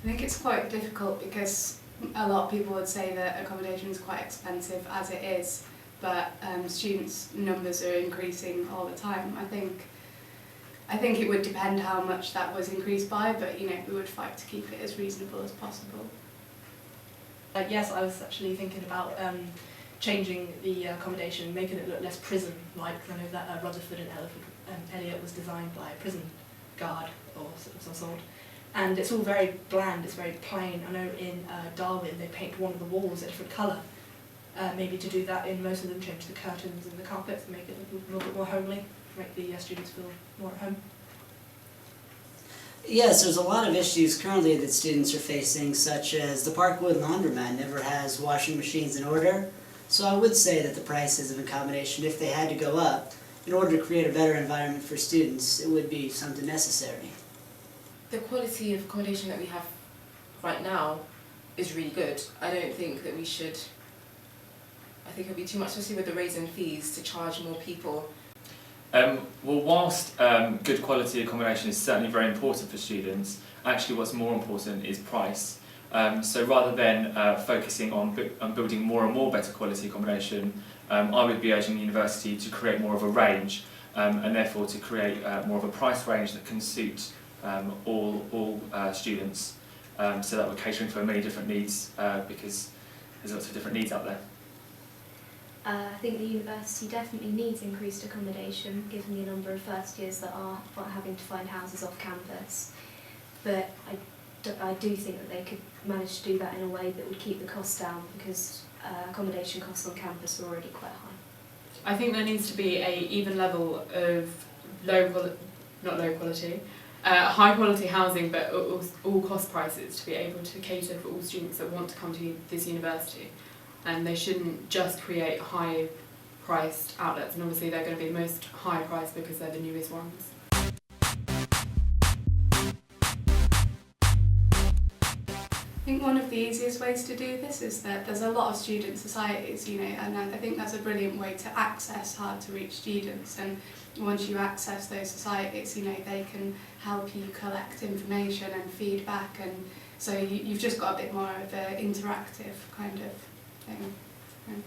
think it's quite difficult because a lot of people would say that accommodation is quite expensive as it is, but students' numbers are increasing all the time. I think it would depend how much that was increased by, but we would fight to keep it as reasonable as possible. Yes, I was actually thinking about changing the accommodation, making it look less prison-like. I know that Rutherford and Elliot was designed by a prison guard or of some sort. And it's all very bland, it's very plain. I know in Darwin they paint one of the walls a different colour. Maybe to do that in most of them, change the curtains and the carpets and make it a little bit more homely, make the students feel more at home. Yes, there's a lot of issues currently that students are facing, such as the Parkwood laundromat never has washing machines in order. So I would say that the prices of accommodation, if they had to go up, in order to create a better environment for students, it would be something necessary. The quality of accommodation that we have right now is really good. I don't think that we should, I think it would be too much, especially with the raise in fees, to charge more people. Well, whilst good quality accommodation is certainly very important for students, actually what's more important is price. So rather than focusing on building more and more better quality accommodation, I would be urging the university to create more of a range and therefore to create more of a price range that can suit all students, so that we're catering for many different needs because there's lots of different needs out there. I think the university definitely needs increased accommodation given the number of first years that are having to find houses off campus, but I do think that they could manage to do that in a way that would keep the costs down because accommodation costs on campus are already quite high. I think there needs to be a even level of high quality housing, but all cost prices to be able to cater for all students that want to come to this university. And they shouldn't just create high priced outlets, and obviously they're going to be the most high priced because they're the newest ones. I think one of the easiest ways to do this is that there's a lot of student societies, and I think that's a brilliant way to access hard to reach students. And once you access those societies, they can help you collect information and feedback, and so you've just got a bit more of an interactive kind of thing.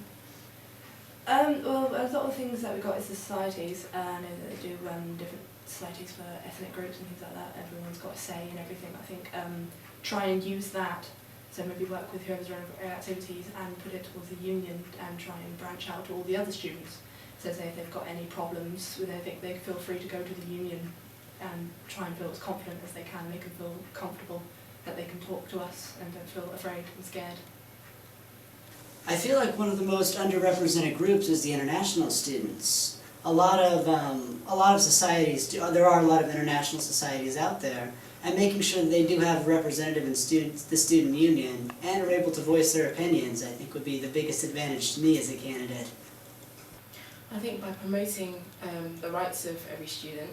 Well, a lot of things that we got is the societies. I know that they do different societies for ethnic groups and things like that. Everyone's got a say in everything. I think try and use that, so maybe work with whoever's running activities and put it towards the union and try and branch out to all the other students. So say if they've got any problems with anything, they feel free to go to the union and try and feel as confident as they can, make them feel comfortable that they can talk to us and don't feel afraid and scared. I feel like one of the most underrepresented groups is the international students. A lot of societies, there are a lot of international societies out there, and making sure that they do have a representative in the student union and are able to voice their opinions, I think would be the biggest advantage to me as a candidate. I think by promoting the rights of every student,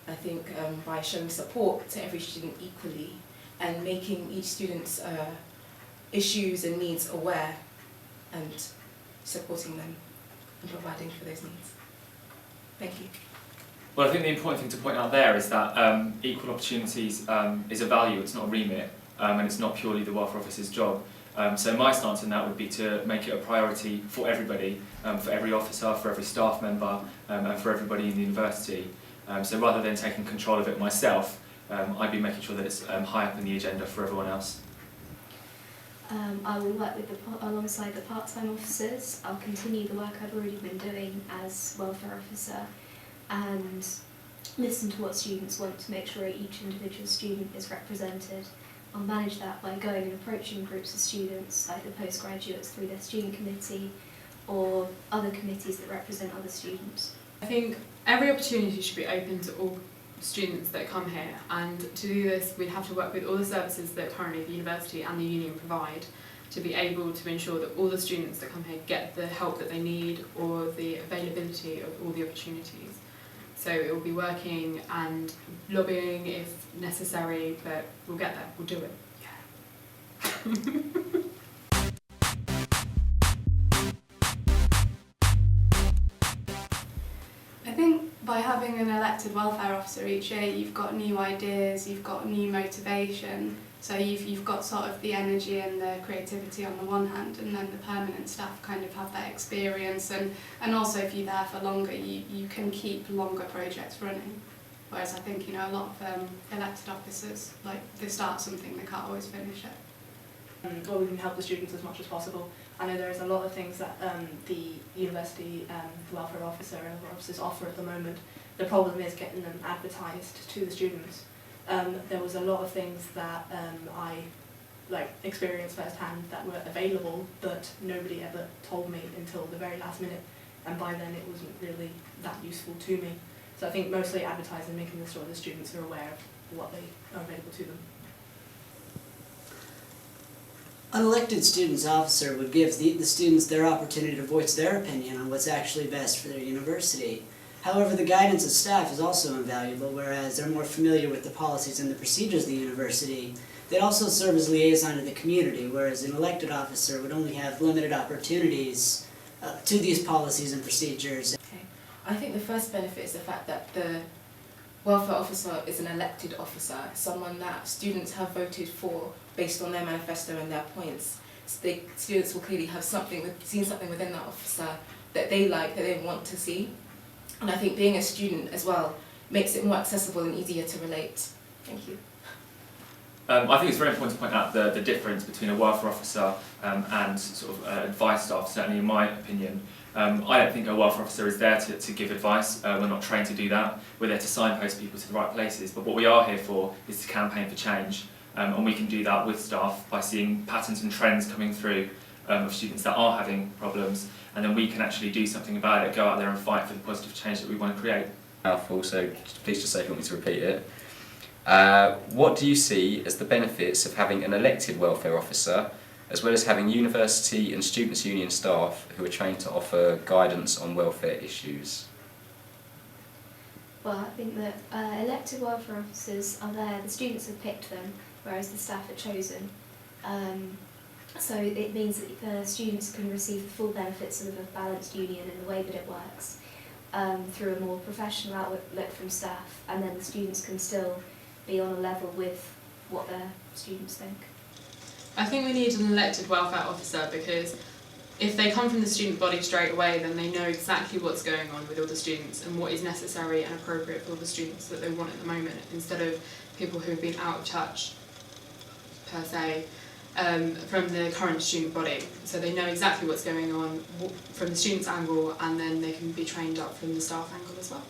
I think by showing support to every student equally and making each student's issues and needs aware and supporting them and providing for those needs. Thank you. Well, I think the important thing to point out there is that equal opportunities is a value, it's not a remit, and it's not purely the welfare officer's job. So my stance on that would be to make it a priority for everybody, for every officer, for every staff member, and for everybody in the university. So rather than taking control of it myself, I'd be making sure that it's high up in the agenda for everyone else. I will work alongside the part-time officers. I'll continue the work I've already been doing as welfare officer and listen to what students want to make sure each individual student is represented. I'll manage that by going and approaching groups of students, like the postgraduates through their student committee or other committees that represent other students. I think every opportunity should be open to all students that come here, and to do this we'd have to work with all the services that currently the university and the union provide to be able to ensure that all the students that come here get the help that they need or the availability of all the opportunities. So it will be working and lobbying if necessary, but we'll get there, we'll do it. Yeah. I think by having an elected welfare officer each year, you've got new ideas, you've got new motivation, So you've got sort of the energy and the creativity on the one hand, and then the permanent staff kind of have that experience, and also if you're there for longer, you can keep longer projects running. Whereas I think, you know, a lot of elected officers, like, they start something, they can't always finish it. Or we can help the students as much as possible. I know there's a lot of things that the university, the welfare officer and other officers offer at the moment. The problem is getting them advertised to the students. There was a lot of things that I experienced firsthand that were available, but nobody ever told me until the very last minute, and by then it wasn't really that useful to me. So I think mostly advertising, making sure the students are aware of what they are available to them. An elected students officer would give the students their opportunity to voice their opinion on what's actually best for their university. However, the guidance of staff is also invaluable, whereas they're more familiar with the policies and the procedures of the university. They'd also serve as liaison to the community, whereas an elected officer would only have limited opportunities to these policies and procedures. Okay. I think the first benefit is the fact that the welfare officer is an elected officer, someone that students have voted for based on their manifesto and their points. So the students will clearly have seen something within that officer that they like, that they want to see. And I think being a student as well makes it more accessible and easier to relate. Thank you. I think it's very important to point out the difference between a welfare officer and sort of advice staff, certainly in my opinion. I don't think a welfare officer is there to give advice. We're not trained to do that. We're there to signpost people to the right places. But what we are here for is to campaign for change. And we can do that with staff by seeing patterns and trends coming through of students that are having problems, and then we can actually do something about it, go out there and fight for the positive change that we want to create. Powerful, so please just say if you want me to repeat it. What do you see as the benefits of having an elected welfare officer, as well as having university and students' union staff who are trained to offer guidance on welfare issues? Well, I think that elected welfare officers are there, the students have picked them, whereas the staff are chosen. So it means that the students can receive the full benefits of a balanced union and the way that it works through a more professional outlook from staff, and then the students can still be on a level with what their students think. I think we need an elected welfare officer because if they come from the student body straight away, then they know exactly what's going on with all the students and what is necessary and appropriate for all the students that they want at the moment, instead of people who have been out of touch, per se, from the current student body. So they know exactly what's going on from the students' angle, and then they can be trained up from the staff angle as well.